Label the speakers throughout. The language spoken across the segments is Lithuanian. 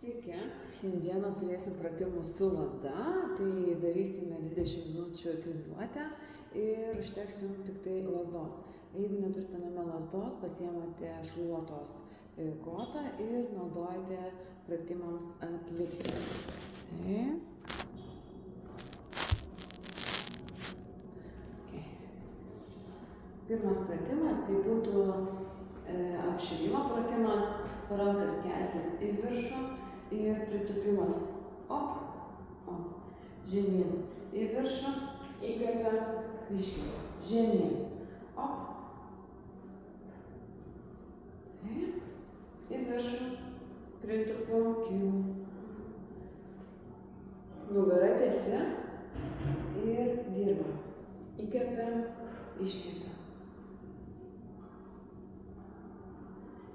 Speaker 1: Sveiki, šiandieną turėsim pratimų su lazda, tai darysime 20 minučių treniruotę ir užteks jums tik tai lazdos. Jeigu neturite name lazdos, pasiemate šluotos kotą ir naudojate pratimams atlikti. Pirmas pratimas tai būtų apšilimo pratimas, rankas kelsit į viršų ir pritūpimas. Op, op, žemyn, į viršų, įkvepiam, iškvepiam, žemyn, op, į viršų, pritūpiu, kylu, nugara tiesi ir dirbam, įkvepiam, iškvepiam,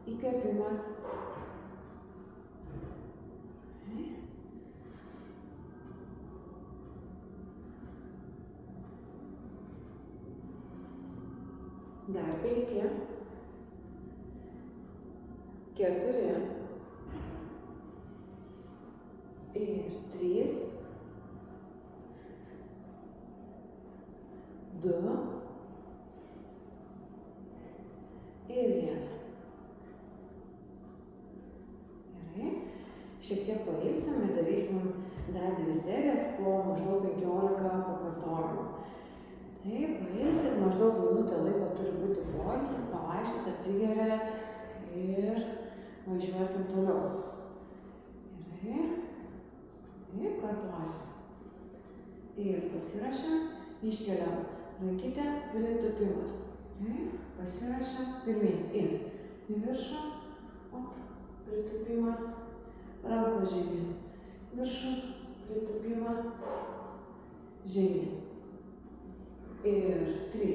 Speaker 1: įkvepimas, dar 5, 4 ir 3, 2 ir 1. Gerai. Šiek tiek pailsim ir darysim dar 2 serijas po maždaug 15 pakartojimų. Taip, pailsit, maždaug minutę laiko turi būti poilsis, pavaikščiot, atsigeriat ir važiuosim toliau. Gerai. Taip, kartuosim. Ir pasiruošiam, iškeliam rankytę, pritūpimas. Pasiruošiam, pirmyn ir į viršų, op, pritūpimas, rankos žemyn, viršų, pritūpimas, žemyn. Ir 3,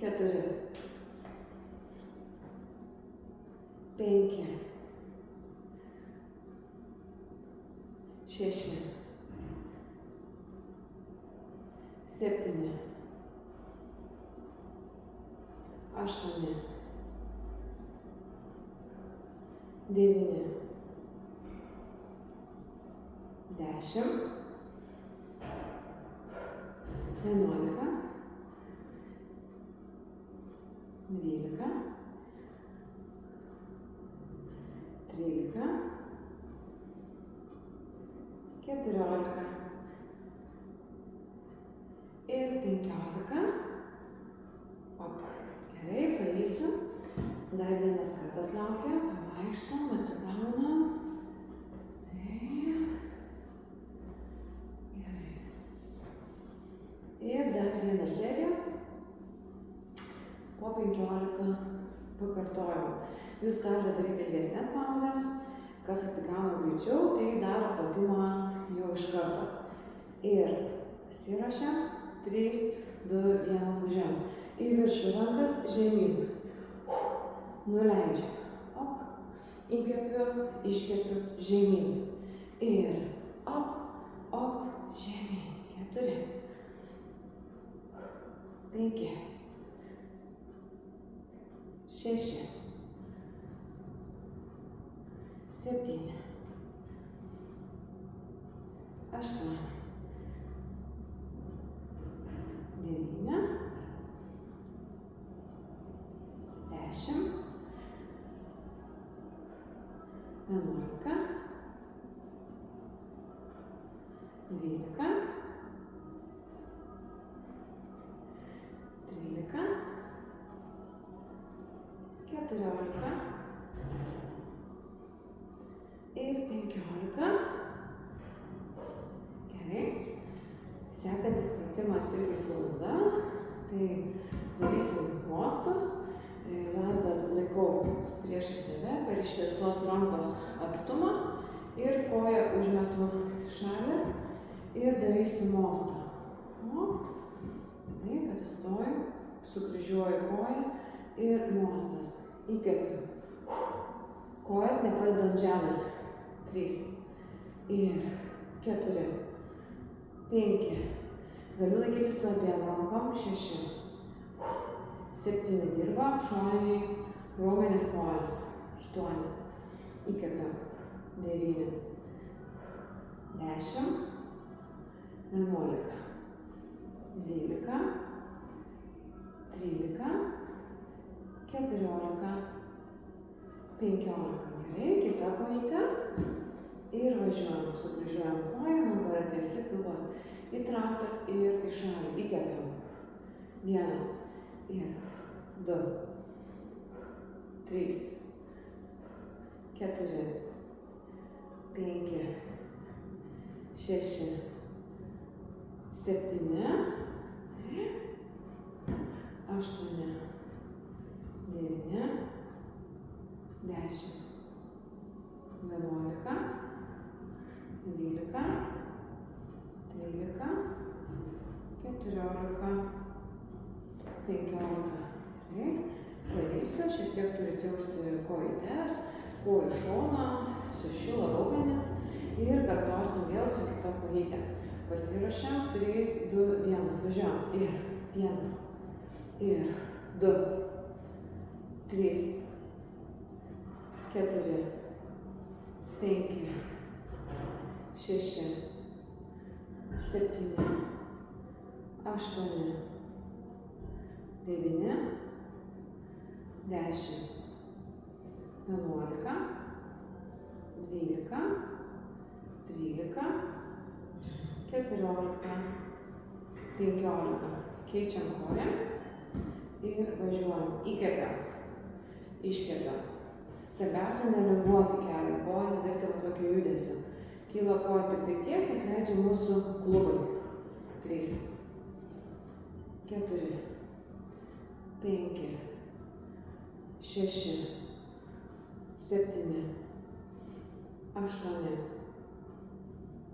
Speaker 1: 4, 5, 6, 7, 8, 9, 10, 11, 12, 13, 14 ir 15. Op. Gerai, pailsim. Dar vienas kartas laukia. Pavaikštom, atsigaunam. Ir dar vieną seriją po 15 pakartojimų. Jūs galite daryti ilgesnės pauzes, kas atsigauna greičiau, tai daro pratimą jau iš karto. Ir pasiruošiam, 3, 2, 1, važiuojam. Į viršų rankas, žemyn. Nuleidžiam. Op, įkvepiu, iškvepiu, žemyn. Ir op, op, žemyn. 4. 5, 6, 7, 8, 9, 10, 11, 12, 13, 14 ir 15. Gerai. Sekantis pratimas irgi su lazda. Tai darysim mostus. Lazdą laikau priešais save per ištiestos rankos atstumą ir koją užmetu šalį ir darysim mostą. Taip, atsistoju, sukryžiuoju koją ir mostas. Įkvepiu. Kojas nepradedant žemės. 3 ir 4, 5. Galiu laikyti su abiem rankom. 6, 7 dirba, šoniniai raumenys kojas. 8, įkvepiam, 9, 10, 11, 12, 13, 14, 15. Gerai, kita kojytė. Ir važiuojam, sukryžiuojam koją, nugara tiesi, pilvas įtrauktas ir į šalį. Įkvepiam. 1, ir 2, 3, 4, 5, 6, 7, 8, 9, 10, 11, 12, 13, 14, 15. Gerai. Padarysiu, šiek tiek turite jausti kojytes, kojų šoną, sušilo raumenis ir kartosim vėl su kita kojyte. Pasiruošiam, 3, 2, 1, važiuojam. Ir 1, ir 2, 3, 4, 5, 6, 7, 8, 9, 10, 11, 12, 13, 14, 15. Keičiam koją ir važiuojam. Įkvepiam, iškvepiam. Svarbiausia nelinguoti kelią, koją nedaryti va tokio judesio. Kyla koja tik tai tiek, kiek leidžia mūsų klubai. 3, 4, 5, 6, 7, 8,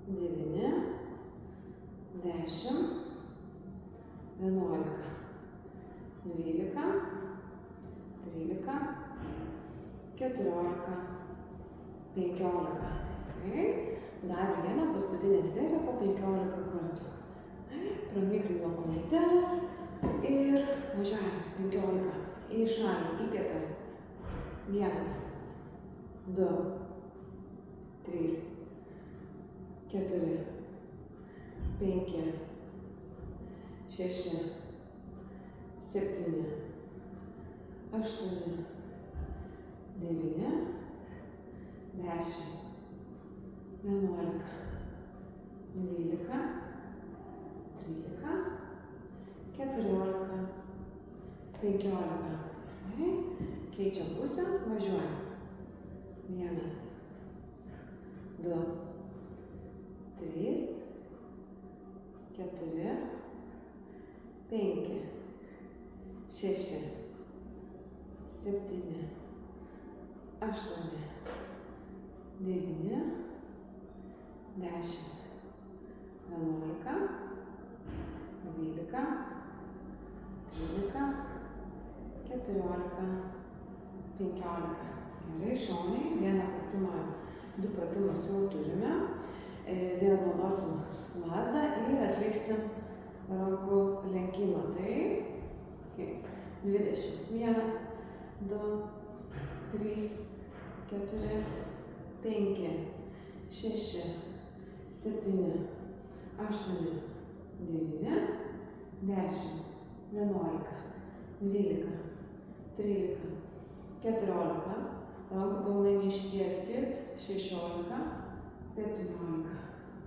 Speaker 1: 9, 10, 11, 12, 13, 14, 15. Dar vieną paskutinę seriją po 15 kartų. Pramikrino kojytes ir važiuojam. 15. Į šalį, įkvepiam. 1, 2, 3, 4, 5, 6, 7, 8, 9, 10, 11, 12, 13, 14, 15. Keičiam pusę, važiuojam. 1, 2, 3, 4, 5, 6, 7, 8, 9, 10, 11, 12, 13, 14, 15. Gerai, šauniai. Vieną pratimą, 2 pratimus jau turime. Vėl naudosim lazdą ir atliksim rankų lenkimą. Tai 20. 1, 2, 3, 4, 5, 6, 7, 8, 9, 10, 11, 12, 13, 14, rankų pilnai neištieskit, 16, 17,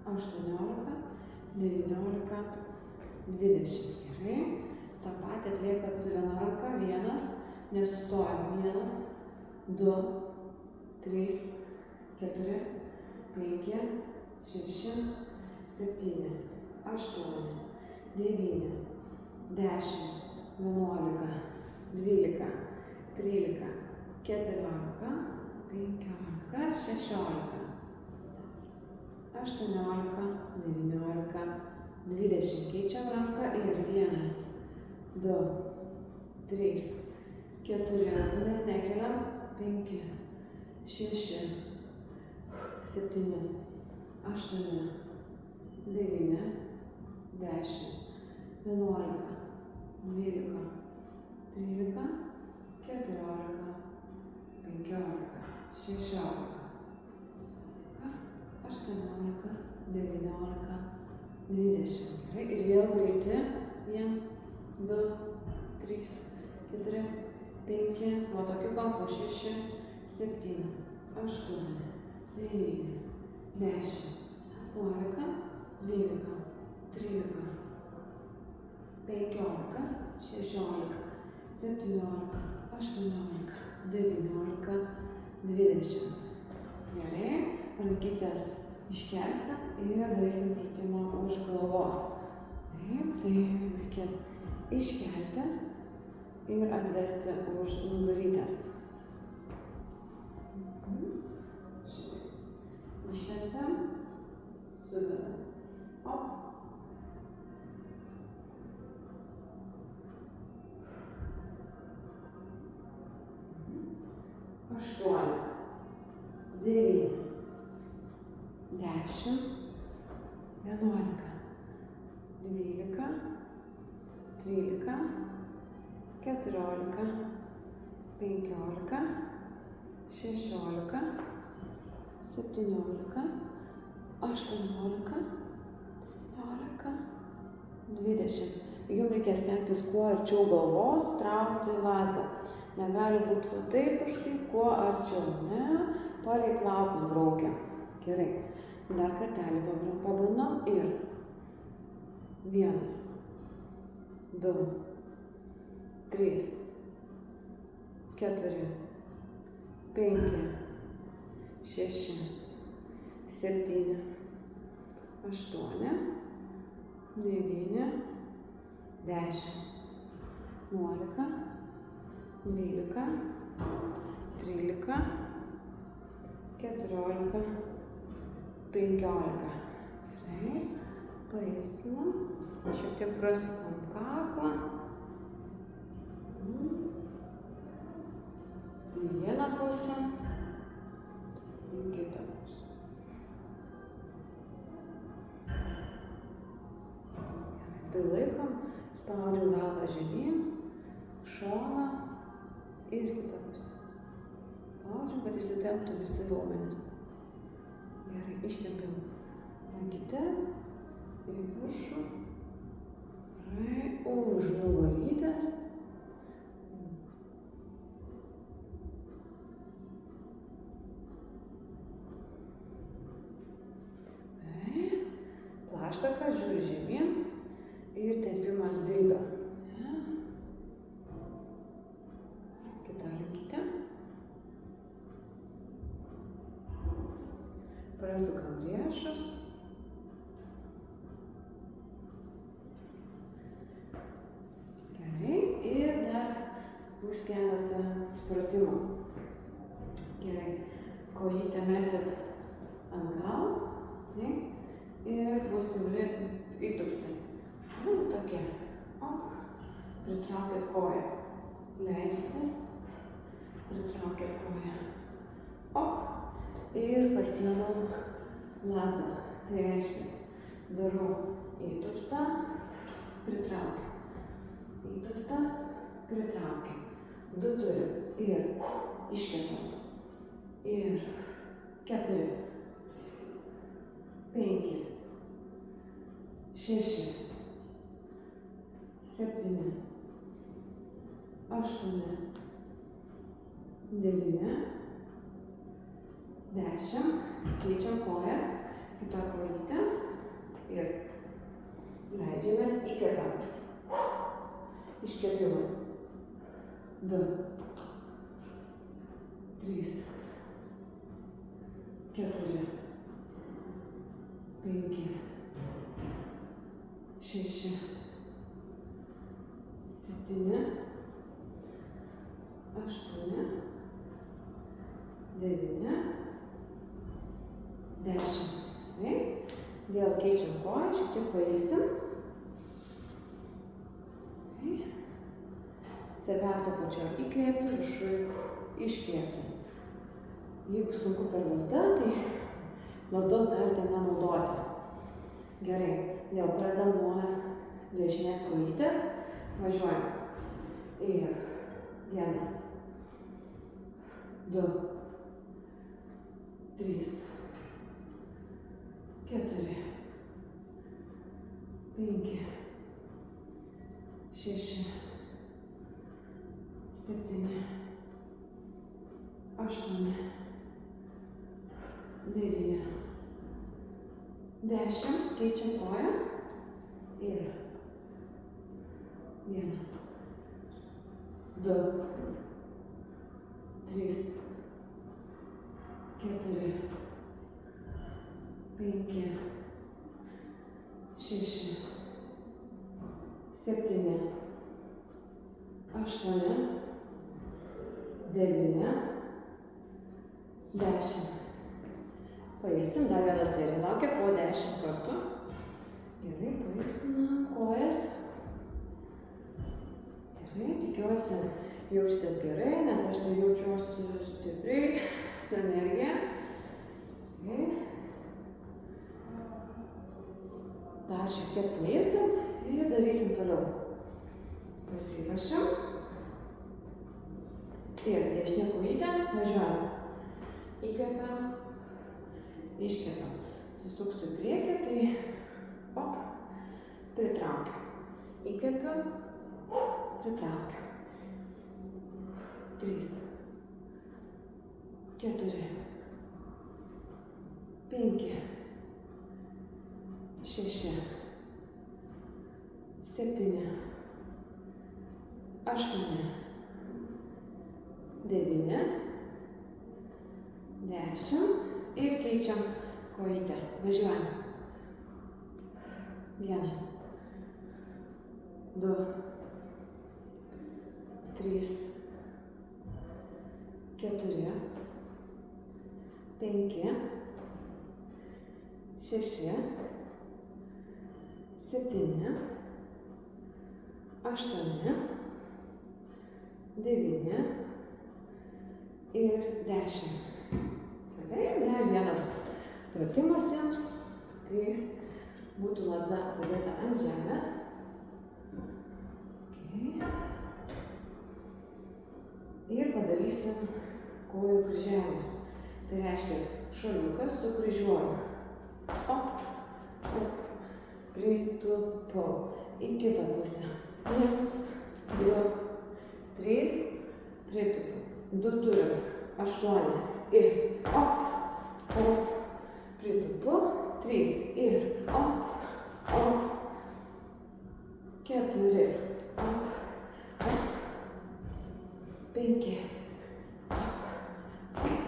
Speaker 1: 18, 19, 20. Gerai. tą patį atliekat su viena ranka, vienas, nesustojam, 1, 2, 3, 4, 5, 6, 7, 8, 9, 10, 11, 12, 13, 14, 15, 16, 18, 19, 20. Keičiam ranką ir 1, 2, 3, 4, rankas nekeliam, 5, 6, 7, 8, 9, 10, 11, 12, 13, 14, 15. 16, 18, 19, 20. Gerai, ir vėl greiti. 1, 2, 3, 4, 5, nuo tokių kampų 6, 7, 8, 9, 10, 11, 12, 13, 15, 16, 17, 18, 19, 20. Gerai, rankytės iškelsim ir darysim pratimą už galvos. Taip, tai reikės iškelti ir atvesti už nugarytės. Ištempiam, suvedam. Op. Aštuoni, 9, 10, 11, 12, 13, 14, 15, 16, 17, 18, 19, 20. Jums reikia stengtis kuo arčiau galvos traukti lazdą. Negali būti va taip kažkaip, kuo arčiau, ne? Palei plaukus braukiam. Gerai. Dar kartelį pabandom ir 1, 2, 3, 4, 5, 6, 7, 8, 9, 10, 11, 12, 13, 14, 15. Gerai, pailsinam. Šiek tiek prasukam kaklą. Į vieną pusę, į kitą pusę. Gerai, tai laikom, spaudžiam galvą žemyn, šoną ir kitą pusę. Spaudžiam, kad įsitemptų visi raumenys. Gerai, ištempiam rankytes į viršų. Gerai, už nugarytės. Plaštaka žiūri žemyn ir tempimas dilbio. Kita rankytė. Prasukam riešus. Gerai, ir dar bus keletą pratimų. Gerai, kojytę mesit atgal. Ir bus imli įtūpstai. Tokie. Op. Pritraukėt koją. Leidžiatės. Pritraukėt koją. Op. Ir pasiemam lazdą. Tai reiškia, darau įtūpstą, pritraukiu. Įtūpstas, pritraukiu. 2 turim. Ir iškepam. Ir 4. 5, 6, 7, 8, 9, 10. Keičiam koją, kitą kojytę ir leidžiamės, įkvepiam. Iškvėpimas. 2, 3, 4, 5, 6, 7, 8, 9, 10. Vėl keičiam koją, šiek tiek pailsim. Svarbiausia pačioj įkvėpti, viršui iškvėpti. Jeigu sunku per lazdą, tai lazdos galite nenaudoti. Gerai, vėl pradedam nuo dešinės kojytės, važiuojam. Ir 1, 2, 3, 4, 5, 6, 7, 8, 9, 10. Keičiam koją. Ir 1, 2, 3, 4, 5, 6, 7, 8, 9, 10. Paeisim, dar vieną seriją laukia po 10 kartų. Gerai, paeisim kojas. Gerai, tikiuosi jaučiatės gerai, nes aš tai jaučiuosi stipriai, su energija. Gerai. Dar šiek tiek paeisim ir darysim toliau. Pasiruošiam. Ir dešinė kojytė, važiuojam. Įkvepiam, iškvepiam. Susuksiu į priekį, tai pritraukiu. Įkvepiu, pritraukiu. 3, 4, 5, 6, 7, 8, 9, 10 ir keičiam kojytę. Važiuojam. 1, 2, 3, 4, 5, 6, 7, 8, 9 ir 10. Gerai, dar vienas pratimas jums. Tai būtų lazda padėta ant žemės. Okay. Ir padarysim kojų kryžiavimus. Tai reiškia šuoliukas su kryžiuoju. Op, op, pritupu. Į kitą pusę. 1, 2, 3, pritupu. 2 turim. 8. Ir op, op, pritupu. 3 ir op, op. 4, op, op. 5, op, op.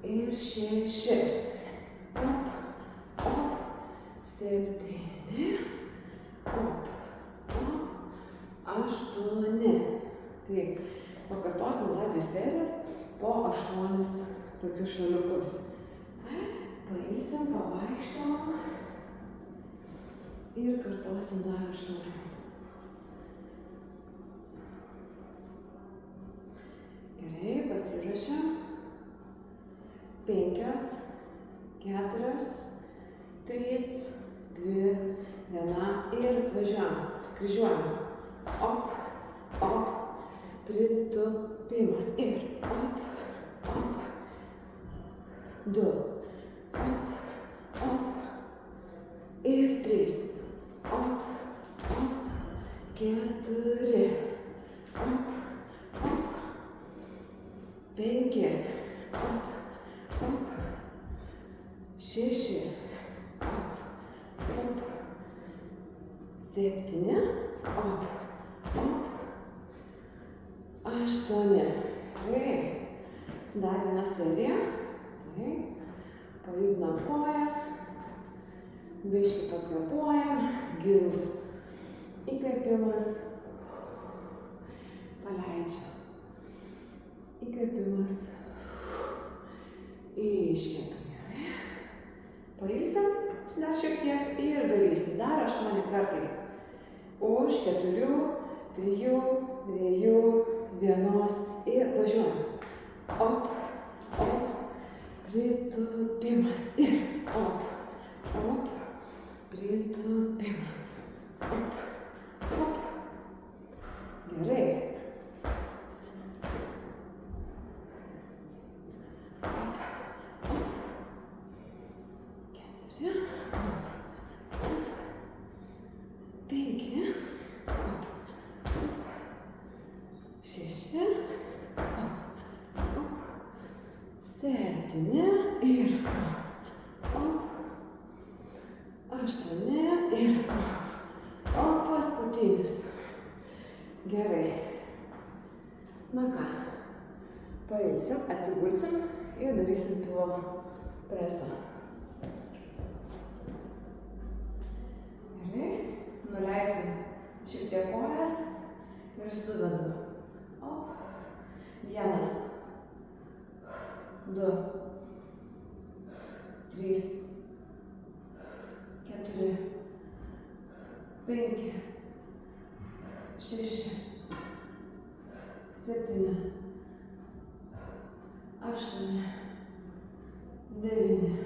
Speaker 1: Ir 6, op, op. 7, op, op. 8. Taip, pakartosim dar 2 serijas po 8 tokius šuoliukus. Paeisim, pavaikštom ir kartosim dar 8. Gerai, pasiruošiam. 5, 4, 3, 2, 1 ir važiuojam. Kryžiuojam. Op, op, pritupimas. Ir op, op. 2, op, op. Ir 3, op, op. 4, op, op. 5, op, op. 6, op, op. 7, op, op. 8. Gerai. Dar viena serija. Taip. Pajudinam kojas. Biškį pakvėpuojam. Gilus įkvėpimas. Paleidžiam. Įkvėpimas. Iškvėpiam. Gerai. Pailsim dar šiek tiek ir darysim. Dar 8 kartai. Už 4, 3, 2, 1 ir važiuojam. Op, op, pritupimas ir op, op, pritupimas. Op, op. Gerai. Op, op. 7 ir op. 8 ir o paskutinis. Gerai. Na ką, pailsim, atsigulsim ir darysim pilvo presą. Gerai, nuleisiu šiek tiek kojas ir suvedu. Op. 1, 2, 3, 4, 5, 6, 7, 8, 9,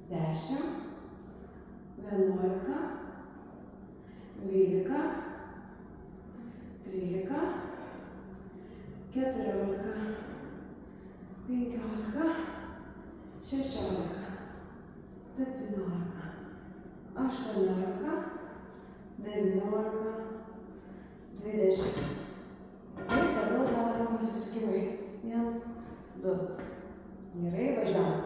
Speaker 1: 10, 11, 12, 13, 14, 15, 16, 17, 18, 19, 20. Ir toliau darom pasisukimai. 1, 2. Gerai, važiuojam.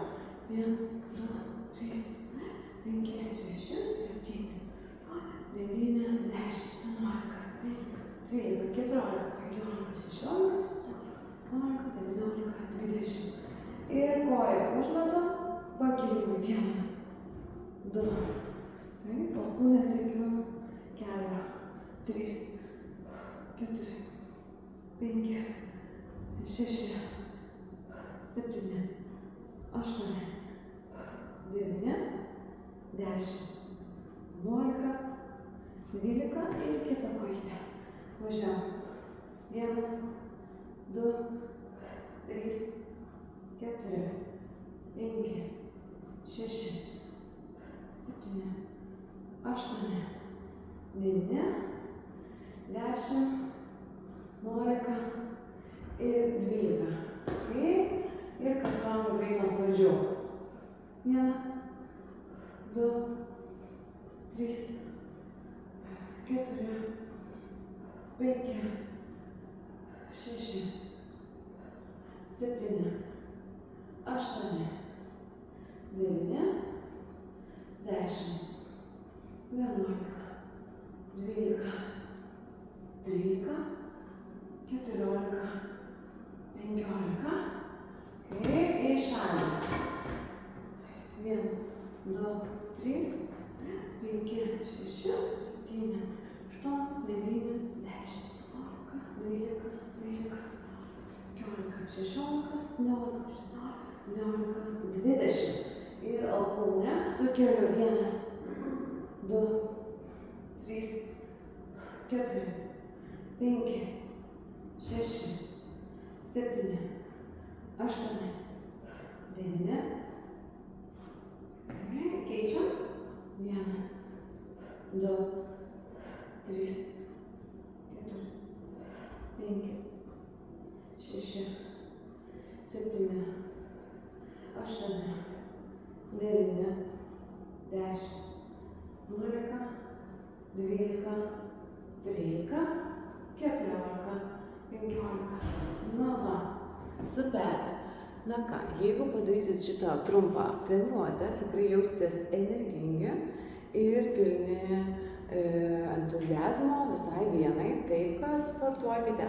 Speaker 1: 1, 2, 3, 5, 6, 7, 9, 10, 11, 13, 14, 15, 16, 17, 19, 20. Ir koją užmetu, pakilimui. 1, 2. Taip, o kūnas iki kelio. 3, 4, 5, 6, 7, 8, 9, 10, 11, 12 ir kitą kojytę. Važiuojam. 1, 2, 3, 4, 5, 6, 7, 8, 9, 10, 11 ir 12. Okay. Ir kartuojam greitai pradžių. 1, 2, 3, 4, 5, 6, 7, 8, 9, 10, 11, 12, 13, 14, 15. Okay. Į šalį. 1, 2, 3, 5, 6, 7, 8, 9, 10, 11, 12, 13, 16, 17, 18, 20. Ir alkūnę sukeliu. 1, 2, 3, 4, 5, 6, 7, 8, 9. Keičiam. 1, 2, 3, 4, 5, 6, 7, 8, 9, 10, 11, 12, 13, 14, 15. Na va, super. Na ką, jeigu padarysit šitą trumpą treniruotę, tikrai jausitės energingi ir pilni entuziazmo visai dienai, taip kad sportuokite.